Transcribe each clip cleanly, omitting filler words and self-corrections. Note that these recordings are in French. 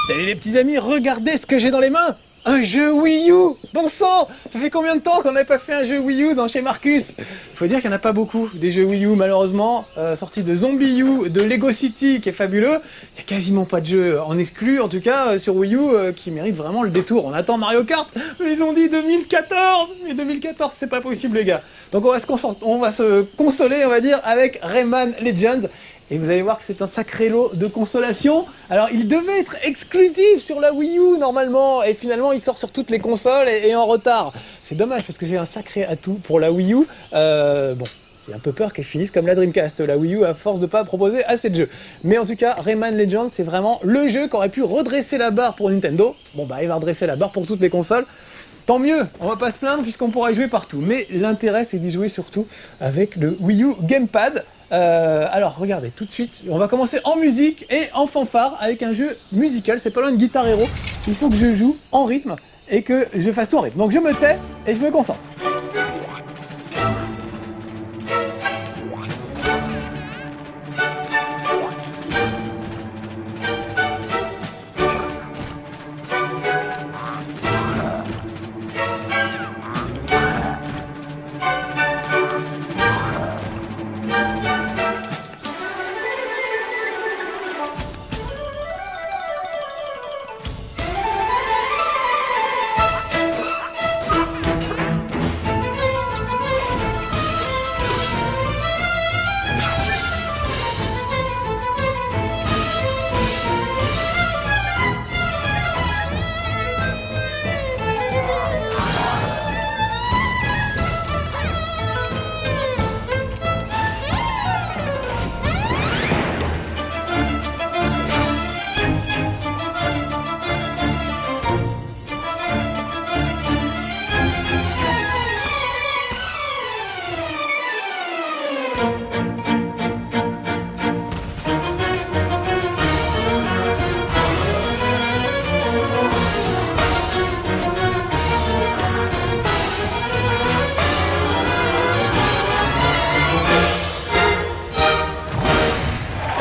Salut les petits amis, regardez ce que j'ai dans les mains! Un jeu Wii U! Bon sang! Ça fait combien de temps qu'on n'avait pas fait un jeu Wii U dans chez Marcus? Faut dire qu'il n'y en a pas beaucoup, des jeux Wii U malheureusement, sortis de Zombie U, de Lego City qui est fabuleux. Il n'y a quasiment pas de jeu en exclu, en tout cas sur Wii U, qui mérite vraiment le détour. On attend Mario Kart, mais ils ont dit 2014! Mais 2014 c'est pas possible les gars. Donc on va se consoler, on va dire, avec Rayman Legends. Et vous allez voir que c'est un sacré lot de consolation. Alors il devait être exclusif sur la Wii U normalement, et finalement il sort sur toutes les consoles et en retard. C'est dommage parce que c'est un sacré atout pour la Wii U. Bon, j'ai un peu peur qu'elle finisse comme la Dreamcast, la Wii U, à force de pas proposer assez de jeux. Mais en tout cas, Rayman Legends, c'est vraiment le jeu qui aurait pu redresser la barre pour Nintendo. Bon bah il va redresser la barre pour toutes les consoles. Tant mieux, on va pas se plaindre puisqu'on pourra y jouer partout. Mais l'intérêt c'est d'y jouer surtout avec le Wii U Gamepad. Alors regardez, tout de suite, on va commencer en musique et en fanfare avec un jeu musical, c'est pas loin de Guitar Hero. Il faut que je joue en rythme et que je fasse tout en rythme. Donc je me tais et je me concentre.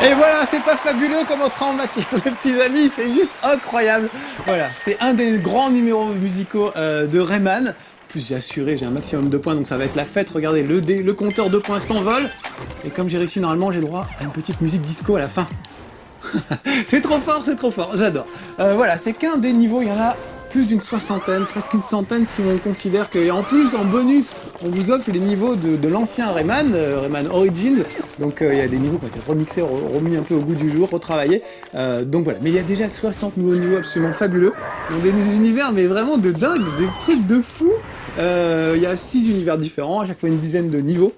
Et voilà, c'est pas fabuleux comme entrée en matière, les petits amis, c'est juste incroyable. Voilà, c'est un des grands numéros musicaux de Rayman. En plus, j'ai assuré, j'ai un maximum de points, donc ça va être la fête. Regardez, le compteur de points s'envole. Et comme j'ai réussi normalement, j'ai droit à une petite musique disco à la fin. C'est trop fort, j'adore. Voilà, c'est qu'un des niveaux, il y en a plus d'une soixantaine, presque une centaine si on considère que, et en plus, en bonus, on vous offre les niveaux de l'ancien Rayman, Rayman Origins. Donc il y a des niveaux qui ont été remixés, remis un peu au goût du jour, retravaillés. Donc voilà, mais il y a déjà 60 nouveaux niveaux absolument fabuleux, dans des univers mais vraiment de dingue, des trucs de fou. Il y a 6 univers différents, à chaque fois une dizaine de niveaux.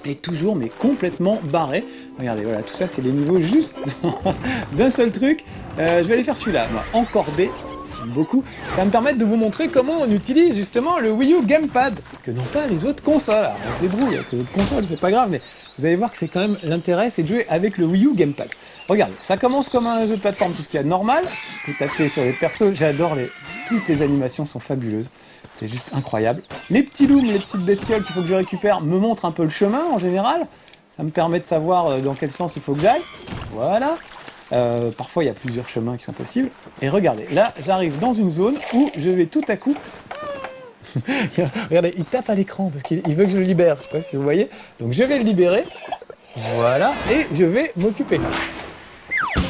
Et toujours mais complètement barré. Regardez, voilà, tout ça c'est des niveaux juste d'un seul truc. Je vais aller faire celui-là, moi, encordé, j'aime beaucoup. Ça va me permettre de vous montrer comment on utilise justement le Wii U Gamepad, que n'ont pas les autres consoles. Alors on se débrouille avec les autres consoles, c'est pas grave, mais vous allez voir que c'est quand même l'intérêt, c'est de jouer avec le Wii U Gamepad. Regardez, ça commence comme un jeu de plateforme, tout ce qu'il y a de normal. Vous tapez sur les persos, j'adore toutes les animations sont fabuleuses. C'est juste incroyable. Les petits looms, les petites bestioles qu'il faut que je récupère me montrent un peu le chemin en général. Ça me permet de savoir dans quel sens il faut que j'aille. Voilà. Parfois il y a plusieurs chemins qui sont possibles. Et regardez, là j'arrive dans une zone où je vais tout à coup... Regardez, il tape à l'écran parce qu'il veut que je le libère. Je sais pas si vous voyez. Donc je vais le libérer. Voilà. Et je vais m'occuper de lui.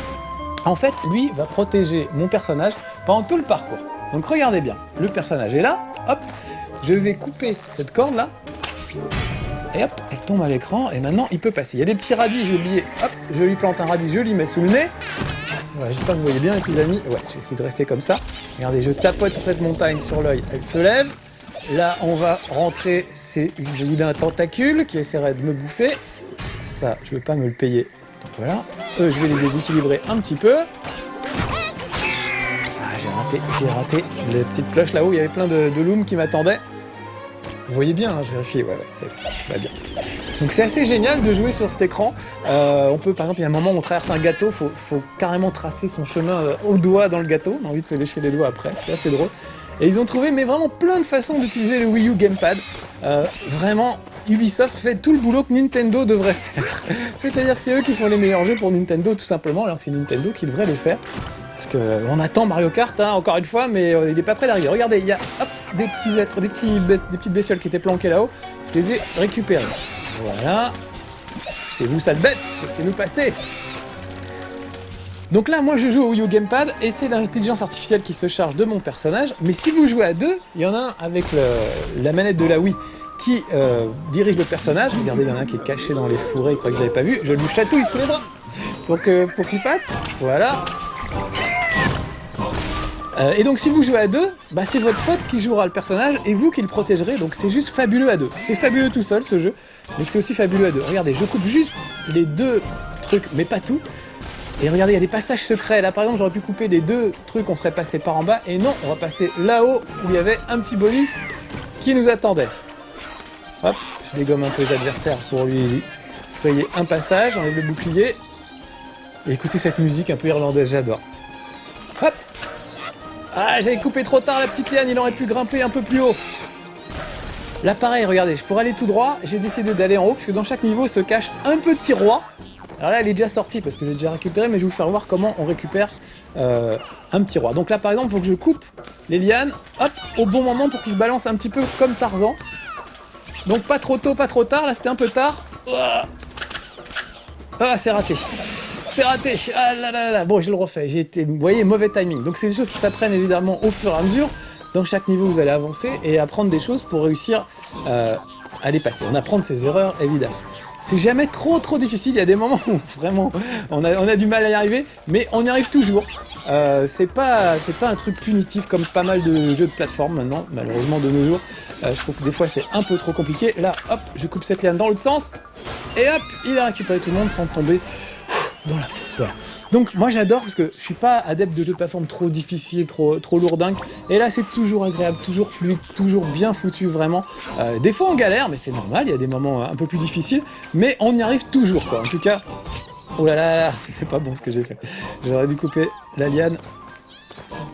En fait, lui va protéger mon personnage pendant tout le parcours. Donc regardez bien, le personnage est là, hop, je vais couper cette corde là, et hop, elle tombe à l'écran, et maintenant il peut passer. Il y a des petits radis, j'ai oublié, hop, je lui plante un radis, je lui mets sous le nez. Voilà, j'espère que vous voyez bien les petits amis, ouais, je vais essayer de rester comme ça. Regardez, je tapote sur cette montagne, sur l'œil, elle se lève. Là, on va rentrer, c'est un tentacule qui essaierait de me bouffer. Ça, je ne vais pas me le payer. Donc voilà, eux, je vais les déséquilibrer un petit peu. J'ai raté les petites cloches là-haut, il y avait plein de looms qui m'attendaient. Vous voyez bien, hein, je vérifie, ouais, ça va bien. Donc c'est assez génial de jouer sur cet écran. On peut, par exemple, il y a un moment où on traverse un gâteau, faut carrément tracer son chemin au doigt dans le gâteau. On a envie de se lécher les doigts après, c'est assez drôle. Et ils ont trouvé mais vraiment plein de façons d'utiliser le Wii U Gamepad. Vraiment, Ubisoft fait tout le boulot que Nintendo devrait faire. C'est-à-dire que c'est eux qui font les meilleurs jeux pour Nintendo tout simplement, alors que c'est Nintendo qui devrait le faire. Parce qu'on attend Mario Kart, hein, encore une fois, mais il est pas prêt d'arriver. Regardez, il y a hop, des petits êtres, des petites bestioles qui étaient planquées là-haut. Je les ai récupérées. Voilà. C'est vous, sale bête, laissez-nous passer. Donc là, moi je joue au Wii U Gamepad et c'est l'intelligence artificielle qui se charge de mon personnage. Mais si vous jouez à deux, il y en a un avec la manette de la Wii qui dirige le personnage. Regardez, il y en a un qui est caché dans les fourrés, il croit que je l'avais pas vu. Je lui chatouille sous les bras pour qu'il passe. Voilà. Et donc si vous jouez à deux, bah, c'est votre pote qui jouera le personnage et vous qui le protégerez. Donc c'est juste fabuleux à deux. C'est fabuleux tout seul ce jeu, mais c'est aussi fabuleux à deux. Regardez, je coupe juste les deux trucs, mais pas tout. Et regardez, il y a des passages secrets. Là, par exemple, j'aurais pu couper les deux trucs, on serait passé par en bas. Et non, on va passer là-haut, où il y avait un petit bonus qui nous attendait. Hop, je dégomme un peu les adversaires pour lui frayer un passage, enlève le bouclier. Et écoutez cette musique un peu irlandaise, j'adore. Hop. Ah, j'avais coupé trop tard la petite liane, il aurait pu grimper un peu plus haut. Là, pareil, regardez, pour aller tout droit, j'ai décidé d'aller en haut, puisque dans chaque niveau se cache un petit roi. Alors là, elle est déjà sortie parce que j'ai déjà récupéré, mais je vais vous faire voir comment on récupère un petit roi. Donc là, par exemple, il faut que je coupe les lianes, hop, au bon moment pour qu'il se balance un petit peu comme Tarzan. Donc pas trop tôt, pas trop tard. Là, c'était un peu tard. Ah, c'est raté. C'est raté. Ah là là là. Bon, je le refais. J'ai été, vous voyez, mauvais timing. Donc c'est des choses qui s'apprennent évidemment au fur et à mesure. Dans chaque niveau, vous allez avancer et apprendre des choses pour réussir à les passer. On apprend de ses erreurs, évidemment. C'est jamais trop difficile, il y a des moments où vraiment on a du mal à y arriver, mais on y arrive toujours. C'est pas un truc punitif comme pas mal de jeux de plateforme maintenant, malheureusement de nos jours. Je trouve que des fois c'est un peu trop compliqué. Là, hop, je coupe cette liane dans l'autre sens, et hop, il a récupéré tout le monde sans tomber dans la fosse. Voilà. Donc moi j'adore parce que je suis pas adepte de jeux de plateforme trop difficiles, trop lourdingues. Et là c'est toujours agréable, toujours fluide, toujours bien foutu vraiment. Des fois on galère, mais c'est normal, il y a des moments un peu plus difficiles, mais on y arrive toujours quoi. En tout cas, oh là là, c'était pas bon ce que j'ai fait. J'aurais dû couper la liane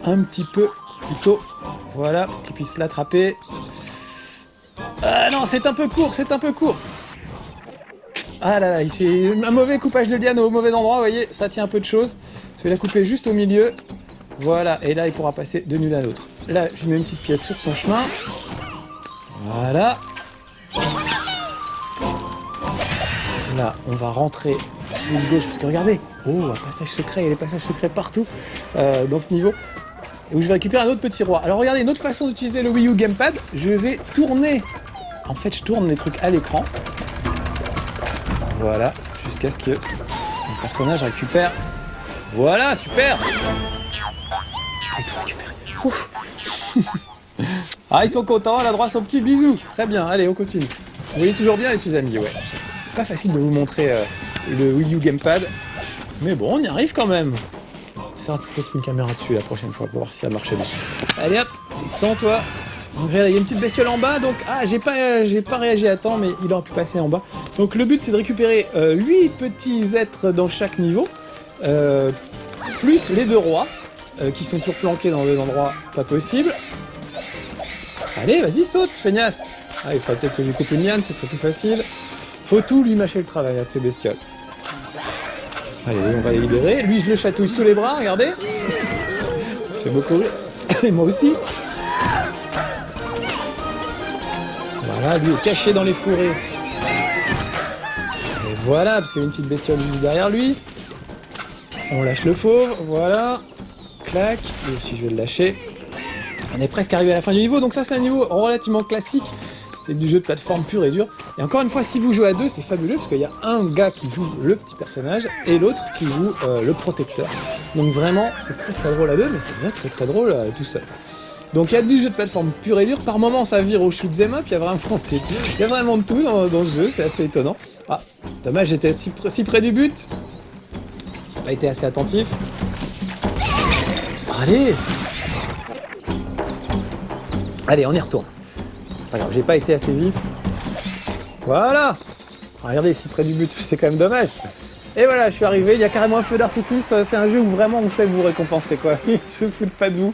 un petit peu plus tôt. Voilà, pour qu'il puisse l'attraper. Ah non, c'est un peu court, c'est un peu court. Ah là là, c'est un mauvais coupage de liane au mauvais endroit, vous voyez, ça tient un peu de choses. Je vais la couper juste au milieu. Voilà, et là il pourra passer de l'une à l'autre. Là, je mets une petite pièce sur son chemin. Voilà. Là, on va rentrer sur le gauche, parce que regardez, oh, un passage secret, il y a des passages secrets partout dans ce niveau. Et où je vais récupérer un autre petit roi. Alors regardez, une autre façon d'utiliser le Wii U Gamepad, je vais tourner. En fait, je tourne les trucs à l'écran. Voilà, jusqu'à ce que le personnage récupère. Voilà, super. J'ai tout récupéré. Ouf. Ah, ils sont contents, elle a droit à son petit bisou. Très bien, allez, on continue. Vous voyez toujours bien les petits amis, ouais. C'est pas facile de vous montrer le Wii U Gamepad, mais bon, on y arrive quand même. Ça, il faut une caméra dessus la prochaine fois pour voir si ça marche bien. Allez hop, descends toi. Il y a une petite bestiole en bas, donc j'ai pas réagi à temps, mais il aurait pu passer en bas. Donc le but c'est de récupérer 8 petits êtres dans chaque niveau, plus les 2 rois, qui sont toujours planqués dans des endroits pas possibles. Allez, vas-y, saute, feignasse. Ah, il faudrait peut-être que je lui coupe une liane, ce serait plus facile. Faut tout lui mâcher le travail à cette bestiole. Allez, on va les libérer. Lui, je le chatouille sous les bras, regardez. Ça fait beaucoup rire. Et moi aussi. Voilà, lui est caché dans les fourrés. Et voilà, parce qu'il y a une petite bestiole juste derrière lui. On lâche le fauve, voilà. Clac, et aussi je vais le lâcher. On est presque arrivé à la fin du niveau, donc ça c'est un niveau relativement classique. C'est du jeu de plateforme pur et dur. Et encore une fois, si vous jouez à deux, c'est fabuleux, parce qu'il y a un gars qui joue le petit personnage, et l'autre qui joue le protecteur. Donc vraiment, c'est très drôle à deux, mais c'est très drôle tout seul. Donc il y a du jeu de plateforme pur et dur, par moment ça vire au shoot 'em up, il y a vraiment de tout dans ce jeu, c'est assez étonnant. Ah, dommage, j'étais si près du but. J'ai pas été assez attentif. Allez, on y retourne. Pas grave, j'ai pas été assez vif. Voilà. Regardez, si près du but, c'est quand même dommage. Et voilà, je suis arrivé, il y a carrément un feu d'artifice, c'est un jeu où vraiment on sait vous récompenser quoi. Ils se foutent pas de vous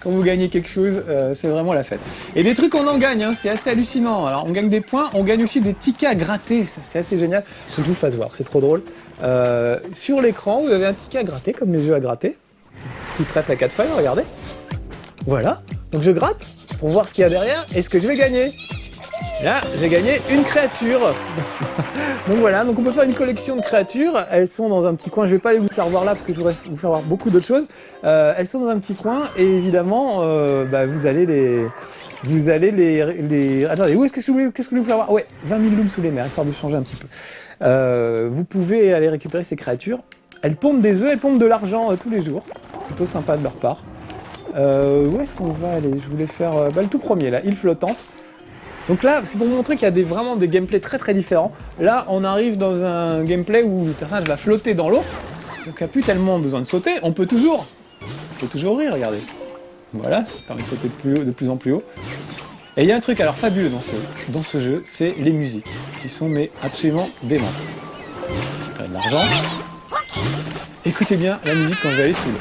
quand vous gagnez quelque chose, c'est vraiment la fête. Et des trucs on en gagne, hein, c'est assez hallucinant. Alors on gagne des points, on gagne aussi des tickets à gratter, c'est assez génial. Faut que je vous fasse voir, c'est trop drôle. Sur l'écran, vous avez un ticket à gratter, comme les jeux à gratter. petit trèfle à 4 feuilles, regardez. Voilà, donc je gratte pour voir ce qu'il y a derrière et ce que je vais gagner. Là, j'ai gagné une créature. Donc voilà, donc on peut faire une collection de créatures. Elles sont dans un petit coin. Je vais pas les vous faire voir là parce que je voudrais vous faire voir beaucoup d'autres choses. Elles sont dans un petit coin et évidemment, vous allez les... Attendez, qu'est-ce que je voulais vous faire voir? Ouais, 20 000 looms sous les mers, histoire de changer un petit peu. Vous pouvez aller récupérer ces créatures. Elles pondent des œufs, elles pondent de l'argent tous les jours. Plutôt sympa de leur part. Où est-ce qu'on va aller? Je voulais faire le tout premier là, île flottante. Donc là, c'est pour vous montrer qu'il y a vraiment des gameplays très très différents. Là, on arrive dans un gameplay où le personnage va flotter dans l'eau. Donc il n'y a plus tellement besoin de sauter. On peut toujours rire, regardez. Voilà, ça permet de sauter de plus en plus haut. Et il y a un truc alors fabuleux dans ce jeu, c'est les musiques, qui sont absolument démentes. Je perds de l'argent. Écoutez bien la musique quand vous allez sous l'eau.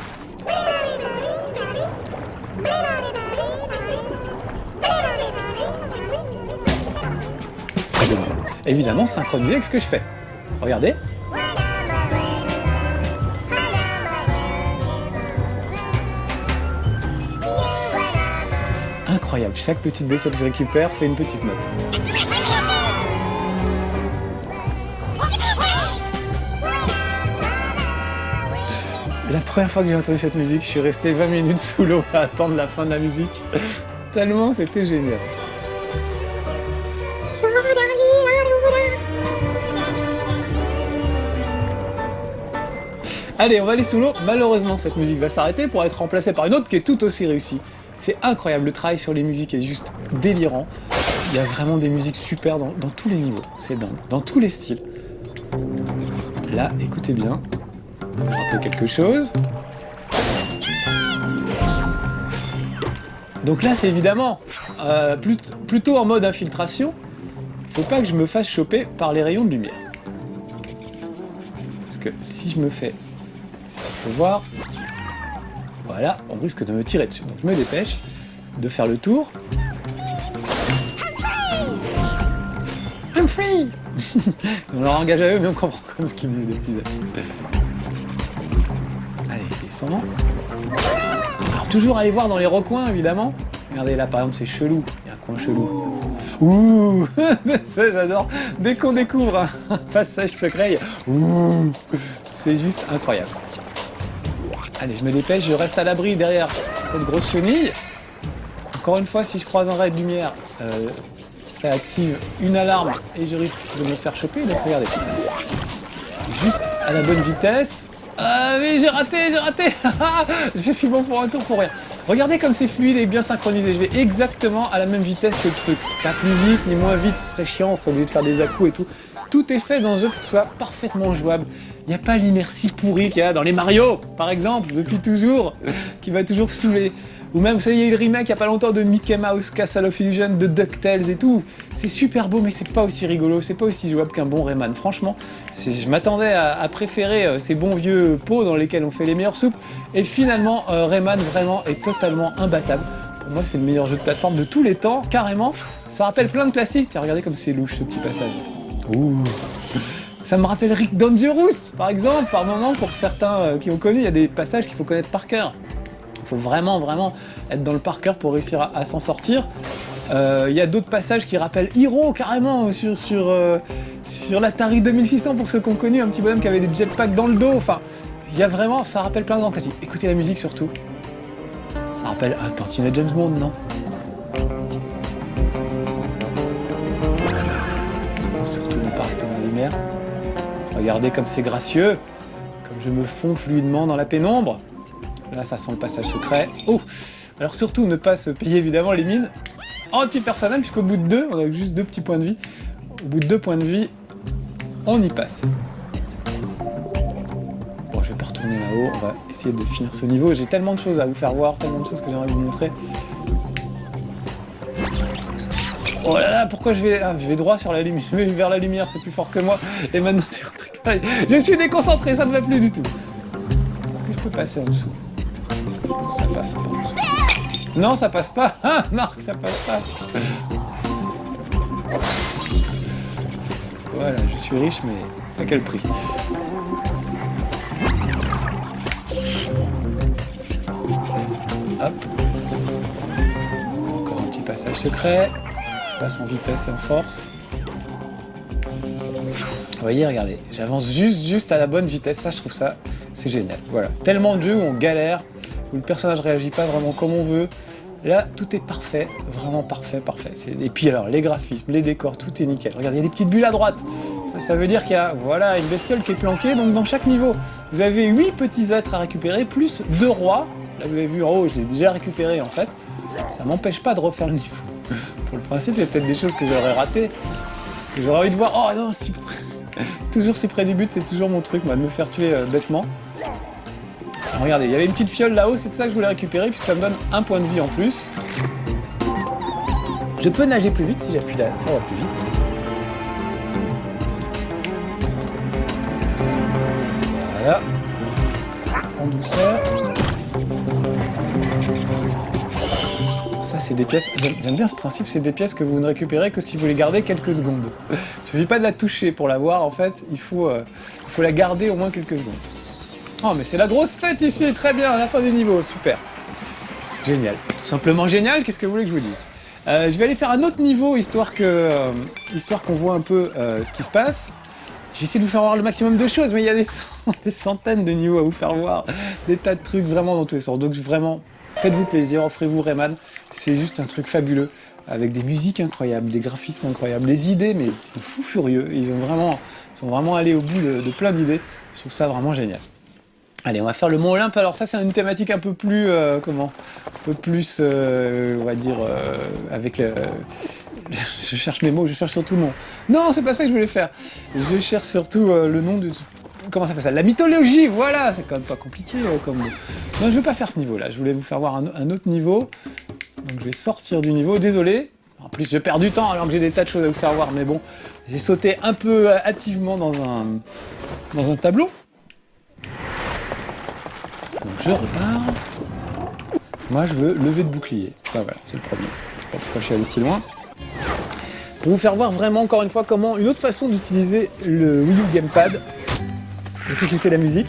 Évidemment synchronisé avec ce que je fais. Regardez. Incroyable, chaque petite vaisseau que je récupère fait une petite note. La première fois que j'ai entendu cette musique, je suis resté 20 minutes sous l'eau à attendre la fin de la musique. Tellement c'était génial. Allez, on va aller sous l'eau. Malheureusement, cette musique va s'arrêter pour être remplacée par une autre qui est tout aussi réussie. C'est incroyable, le travail sur les musiques est juste délirant. Il y a vraiment des musiques super dans tous les niveaux. C'est dingue, dans tous les styles. Là, écoutez bien. On va rappeler quelque chose. Donc là, c'est évidemment plutôt en mode infiltration. Faut pas que je me fasse choper par les rayons de lumière. Parce que si je me fais... Faut voir. Voilà, on risque de me tirer dessus. Donc je me dépêche de faire le tour. I'm free. On leur engage à eux, mais on comprend comme ce qu'ils disent, les petits amis. Allez, descendons. Alors toujours aller voir dans les recoins, évidemment. Regardez, là par exemple, c'est chelou. Il y a un coin chelou. Ouh. Ça, j'adore. Dès qu'on découvre un passage secret, ouh. C'est juste incroyable. Allez, je me dépêche, je reste à l'abri derrière cette grosse chenille. Encore une fois, si je croise un ray de lumière, ça active une alarme et je risque de me faire choper. Donc regardez, juste à la bonne vitesse. Ah oui, j'ai raté. Je suis bon pour un tour pour rien. Regardez comme c'est fluide et bien synchronisé. Je vais exactement à la même vitesse que le truc. Pas plus vite ni moins vite, ce serait chiant, on serait obligé de faire des à-coups et tout. Tout est fait dans un jeu pour que ce soit parfaitement jouable. Il n'y a pas l'inertie pourrie qu'il y a dans les Mario, par exemple, depuis toujours, qui va toujours saouler. Ou même, vous savez, il y a eu le remake il n'y a pas longtemps de Mickey Mouse, Castle of Illusion, de DuckTales et tout. C'est super beau, mais c'est pas aussi rigolo, c'est pas aussi jouable qu'un bon Rayman. Franchement, je m'attendais à préférer ces bons vieux pots dans lesquels on fait les meilleures soupes. Et finalement, Rayman, vraiment, est totalement imbattable. Pour moi, c'est le meilleur jeu de plateforme de tous les temps, carrément. Ça rappelle plein de classiques. Tiens, regardez comme c'est louche, ce petit passage. Ouh. Ça me rappelle Rick Dangerous, par exemple, par moment, pour certains qui ont connu, il y a des passages qu'il faut connaître par cœur. Il faut vraiment être dans le par cœur pour réussir à s'en sortir. Il y a d'autres passages qui rappellent Hero, carrément, sur l'Atari 2600, pour ceux qui ont connu, un petit bonhomme qui avait des jetpacks dans le dos. Enfin, il y a vraiment, ça rappelle plein de grands classiques. Écoutez la musique, surtout. Ça rappelle un tantinet James Bond, non? Surtout ne pas rester dans la lumière. Regardez comme c'est gracieux, comme je me fonds fluidement dans la pénombre. Là, ça sent le passage secret. Oh! Alors surtout, ne pas se payer évidemment les mines anti-personnelles, puisqu'au bout de 2, on a juste 2 petits points de vie. Au bout de 2 points de vie, on y passe. Bon, je vais pas retourner là-haut, on va essayer de finir ce niveau. J'ai tellement de choses à vous faire voir, tellement de choses que j'aimerais vous montrer. Oh là là, pourquoi je vais droit sur la lumière, je vais vers la lumière, c'est plus fort que moi. Et maintenant sur un truc pareil, je suis déconcentré, ça ne va plus du tout. Est-ce que je peux passer en dessous? Ça passe pas en dessous. Non, ça passe pas. Ah, Marc, ça passe pas. Voilà, je suis riche, mais à quel prix? secret. Je passe en vitesse et en force. Vous voyez, regardez, j'avance juste à la bonne vitesse, ça je trouve ça, c'est génial. Voilà, tellement de jeux où on galère, où le personnage réagit pas vraiment comme on veut. Là, tout est parfait, vraiment parfait. Et puis alors, les graphismes, les décors, tout est nickel. Regardez, il y a des petites bulles à droite. Ça veut dire qu'il y a, voilà, une bestiole qui est planquée. Donc dans chaque niveau, vous avez 8 petits êtres à récupérer, plus 2 rois. Là, vous avez vu en haut, je les ai déjà récupérés en fait. Ça m'empêche pas de refaire le niveau. Pour le principe, il y a peut-être des choses que j'aurais ratées. Que j'aurais envie de voir, oh non, si... toujours si près du but, c'est toujours mon truc, moi, de me faire tuer bêtement. Alors, regardez, il y avait une petite fiole là-haut, c'est ça que je voulais récupérer, puis ça me donne un point de vie en plus. Je peux nager plus vite si j'appuie là, ça va plus vite. Voilà. En douceur. Ça, c'est des pièces, j'aime bien ce principe, c'est des pièces que vous ne récupérez que si vous les gardez quelques secondes. Il ne suffit pas de la toucher pour l'avoir, en fait, il faut la garder au moins quelques secondes. Oh, mais c'est la grosse fête ici, très bien, à la fin du niveau, super. Génial, tout simplement génial, qu'est-ce que vous voulez que je vous dise? Je vais aller faire un autre niveau, histoire qu'on voit un peu ce qui se passe. J'ai essayé de vous faire voir le maximum de choses, mais il y a des centaines de niveaux à vous faire voir, des tas de trucs vraiment dans tous les sens. Donc vraiment, faites-vous plaisir, offrez-vous Rayman, c'est juste un truc fabuleux, avec des musiques incroyables, des graphismes incroyables, des idées, mais de fous furieux. Ils sont vraiment allés au bout de plein d'idées, je trouve ça vraiment génial. Allez, on va faire le Mont Olympe. Alors ça, c'est une thématique un peu plus, on va dire, avec le... Je cherche mes mots, je cherche surtout le nom. Non, c'est pas ça que je voulais faire. Je cherche surtout le nom de... Comment ça s'appelle ça? La mythologie, voilà. C'est quand même pas compliqué comme... Non, je veux pas faire ce niveau-là. Je voulais vous faire voir un autre niveau. Donc je vais sortir du niveau. Désolé. En plus, je perds du temps alors que j'ai des tas de choses à vous faire voir. Mais bon, j'ai sauté un peu hâtivement dans un tableau. Donc je repars. Moi je veux lever de bouclier. Enfin voilà, c'est le premier. Je sais pas pourquoi je suis allé si loin. Pour vous faire voir vraiment encore une fois comment une autre façon d'utiliser le Wii U Gamepad. Écoutez la musique.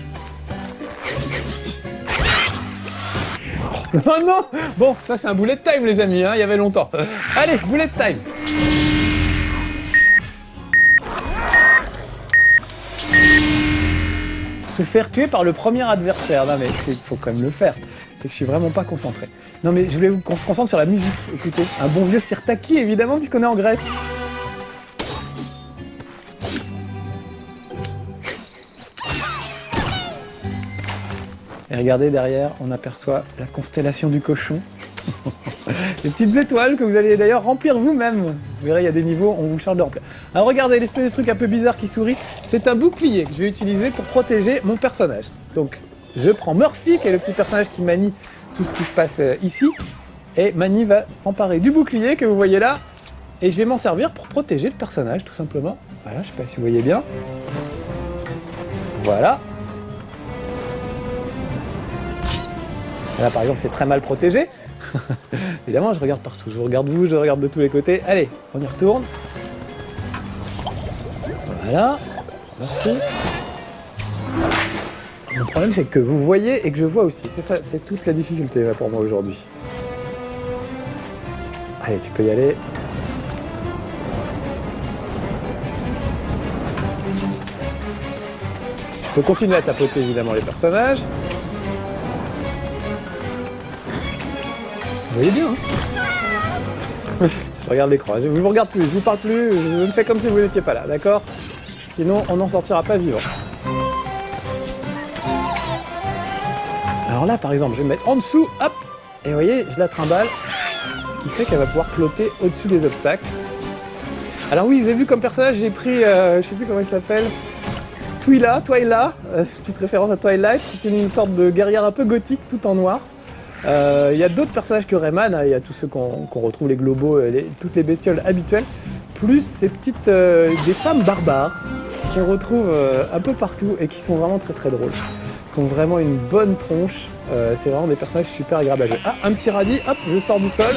Oh non! Bon, ça c'est un bullet time les amis, hein, il y avait longtemps. Allez, bullet time! Se faire tuer par le premier adversaire. Non mais il faut quand même le faire. C'est que je suis vraiment pas concentré. Non mais je voulais qu'on se concentre sur la musique. Écoutez, un bon vieux Sirtaki évidemment puisqu'on est en Grèce. Et regardez derrière, on aperçoit la constellation du cochon. Les petites étoiles que vous allez d'ailleurs remplir vous-même. Vous verrez, il y a des niveaux, on vous charge de remplir. Alors regardez, l'espèce de truc un peu bizarre qui sourit, c'est un bouclier que je vais utiliser pour protéger mon personnage. Donc, je prends Murphy, qui est le petit personnage qui manie tout ce qui se passe ici, et Mani va s'emparer du bouclier que vous voyez là, et je vais m'en servir pour protéger le personnage, tout simplement. Voilà, je sais pas si vous voyez bien. Voilà. Là, par exemple, c'est très mal protégé. Évidemment, je regarde partout. Je regarde vous, je regarde de tous les côtés. Allez, on y retourne. Voilà. Merci. Le problème, c'est que vous voyez et que je vois aussi. C'est ça, c'est toute la difficulté là, pour moi aujourd'hui. Allez, tu peux y aller. Je peux continuer à tapoter évidemment les personnages. Vous voyez bien, hein? Je regarde l'écran, je vous regarde plus, je vous parle plus, je me fais comme si vous n'étiez pas là, d'accord? Sinon, on n'en sortira pas vivant. Alors là, par exemple, je vais me mettre en dessous, hop, et vous voyez, je la trimballe, ce qui fait qu'elle va pouvoir flotter au-dessus des obstacles. Alors oui, vous avez vu comme personnage, j'ai pris, je sais plus comment il s'appelle, Twyla, petite référence à Twilight, c'est une sorte de guerrière un peu gothique, tout en noir. Il y a d'autres personnages que Rayman, il y a tous ceux qu'on retrouve, les globaux, toutes les bestioles habituelles, plus ces petites des femmes barbares qu'on retrouve un peu partout et qui sont vraiment très très drôles, qui ont vraiment une bonne tronche, c'est vraiment des personnages super agréables à jouer. Ah, un petit radis, hop, je sors du sol.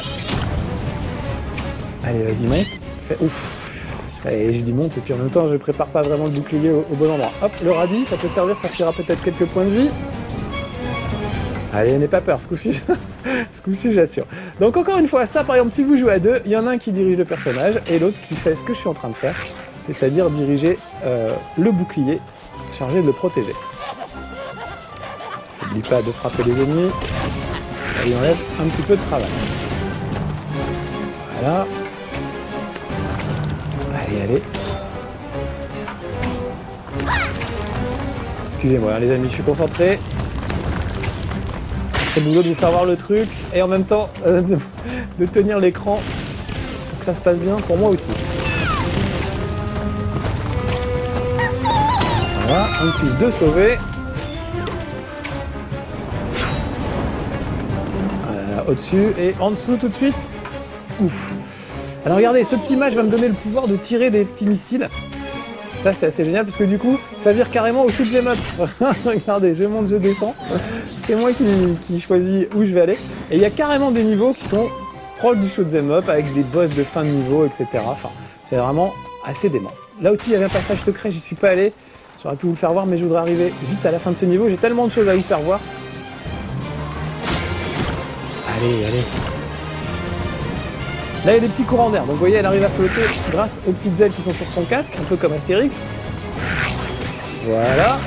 Allez, vas-y, monte, fais ouf. Et je dis monte et puis en même temps je prépare pas vraiment le bouclier au bon endroit. Hop, le radis, ça peut servir, ça tirera peut-être quelques points de vie. Allez, n'aie pas peur, ce coup-ci, j'assure. Donc encore une fois, ça par exemple, si vous jouez à deux, il y en a un qui dirige le personnage et l'autre qui fait ce que je suis en train de faire, c'est-à-dire diriger le bouclier, chargé de le protéger. N'oublie pas de frapper les ennemis, ça lui enlève un petit peu de travail. Voilà. Allez. Excusez-moi les amis, je suis concentré. C'est le boulot de vous faire voir le truc et en même temps de tenir l'écran pour que ça se passe bien pour moi aussi. Voilà, en plus de sauver. Voilà, au-dessus et en dessous tout de suite. Ouf. Alors regardez, ce petit match va me donner le pouvoir de tirer des petits missiles. Ça c'est assez génial parce que du coup ça vire carrément au shoot 'em up. Regardez, je monte, je descends. C'est moi qui choisis où je vais aller. Et il y a carrément des niveaux qui sont proches du shoot 'em up avec des boss de fin de niveau, etc. Enfin, c'est vraiment assez dément. Là au-dessus il y avait un passage secret, j'y suis pas allé. J'aurais pu vous le faire voir mais je voudrais arriver vite à la fin de ce niveau. J'ai tellement de choses à vous faire voir. Allez. Là, il y a des petits courants d'air. Donc, vous voyez, elle arrive à flotter grâce aux petites ailes qui sont sur son casque, un peu comme Astérix. Voilà.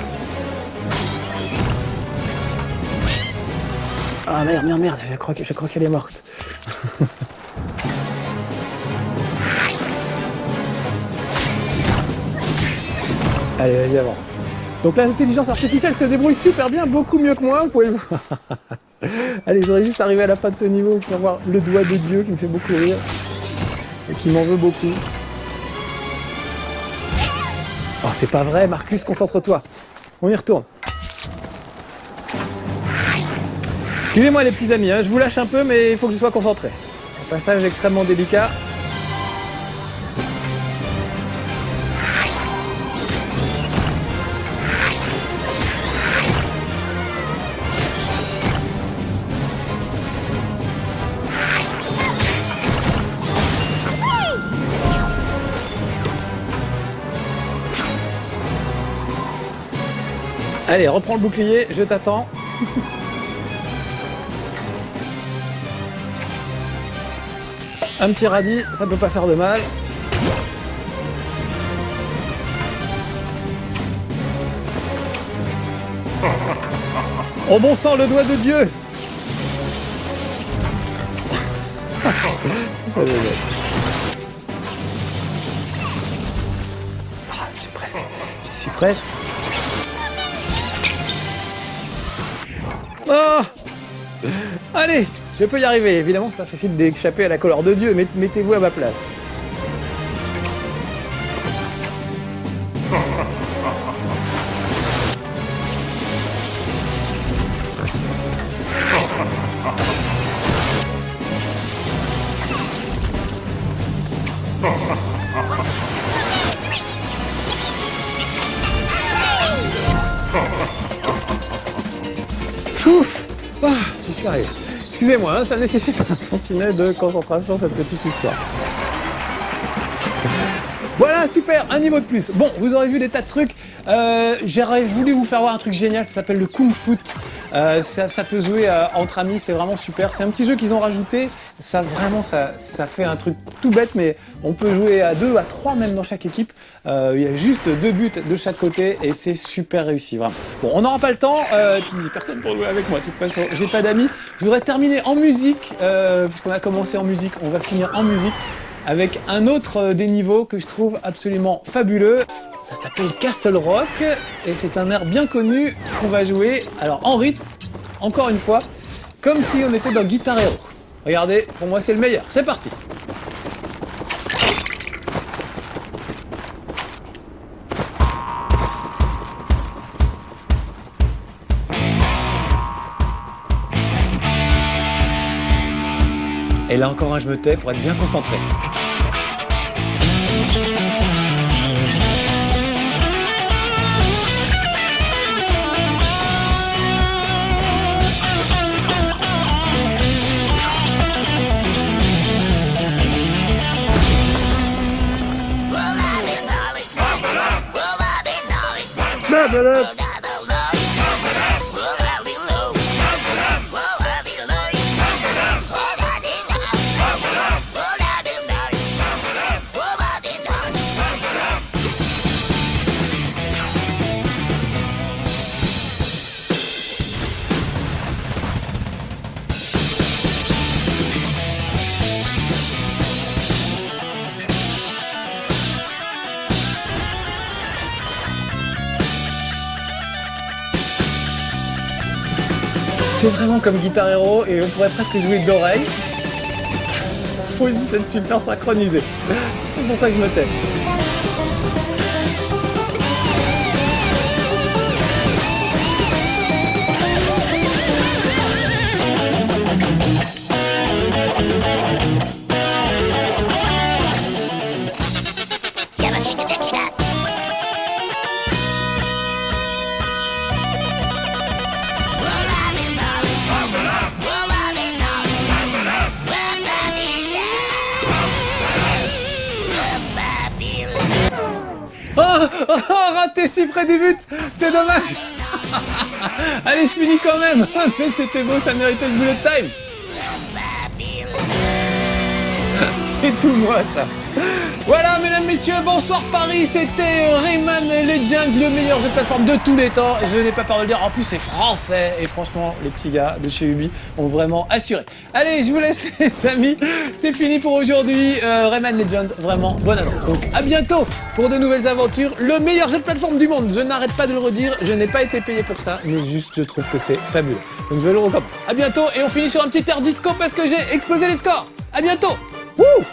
Ah merde, je crois qu'elle est morte. Allez, vas-y, avance. Donc, l'intelligence artificielle se débrouille super bien, beaucoup mieux que moi, vous pouvez le voir. Allez, je voudrais juste arriver à la fin de ce niveau pour voir le doigt de Dieu qui me fait beaucoup rire et qui m'en veut beaucoup. Oh, c'est pas vrai, Marcus, concentre-toi. On y retourne. Excusez-moi les petits amis, hein, je vous lâche un peu, mais il faut que je sois concentré. Un passage extrêmement délicat. Allez, reprends le bouclier, je t'attends. Un petit radis, ça peut pas faire de mal. Oh bon sang, le doigt de Dieu. Ça veut dire. Ah, je suis presque. Oh, allez, je peux y arriver. Évidemment, c'est pas facile d'échapper à la colère de Dieu, mais mettez-vous à ma place. Ouf, ah, j'y suis arrivé. Excusez-moi, hein, ça nécessite un tantinet de concentration, cette petite histoire. Voilà, super, un niveau de plus. Bon, vous aurez vu des tas de trucs. J'aurais voulu vous faire voir un truc génial, ça s'appelle le Kung Fu. Ça peut jouer entre amis, c'est vraiment super. C'est un petit jeu qu'ils ont rajouté. Ça fait un truc tout bête, mais on peut jouer à 2, à 3 même dans chaque équipe. Il y a juste 2 buts de chaque côté et c'est super réussi, vraiment. Bon, on n'aura pas le temps, puis personne pour jouer avec moi, de toute façon, j'ai pas d'amis. Je voudrais terminer en musique, puisqu'on a commencé en musique, on va finir en musique avec un autre des niveaux que je trouve absolument fabuleux. Ça s'appelle Castle Rock et c'est un air bien connu qu'on va jouer, alors en rythme, encore une fois, comme si on était dans Guitar Hero. Regardez, pour moi c'est le meilleur, c'est parti. Et là encore un je me tais pour être bien concentré. C'est vraiment comme Guitar Hero et on pourrait presque jouer d'oreille. Faut juste être super synchronisé. C'est pour ça que je me tais. Oh, raté si près du but, c'est dommage. Allez, je finis quand même. Mais c'était beau, ça méritait le bullet time. C'est tout moi ça. Voilà, mesdames, messieurs, bonsoir Paris, c'était Rayman Legends, le meilleur jeu de plateforme de tous les temps. Je n'ai pas peur de le dire, en plus c'est français. Et franchement, les petits gars de chez Ubi ont vraiment assuré. Allez, je vous laisse les amis, c'est fini pour aujourd'hui. Rayman Legends, vraiment bonne annonce. Donc à bientôt pour de nouvelles aventures. Le meilleur jeu de plateforme du monde, je n'arrête pas de le redire, je n'ai pas été payé pour ça, mais juste je trouve que c'est fabuleux. Donc je vais le recommander. À bientôt et on finit sur un petit air disco parce que j'ai explosé les scores. À bientôt. Wouh!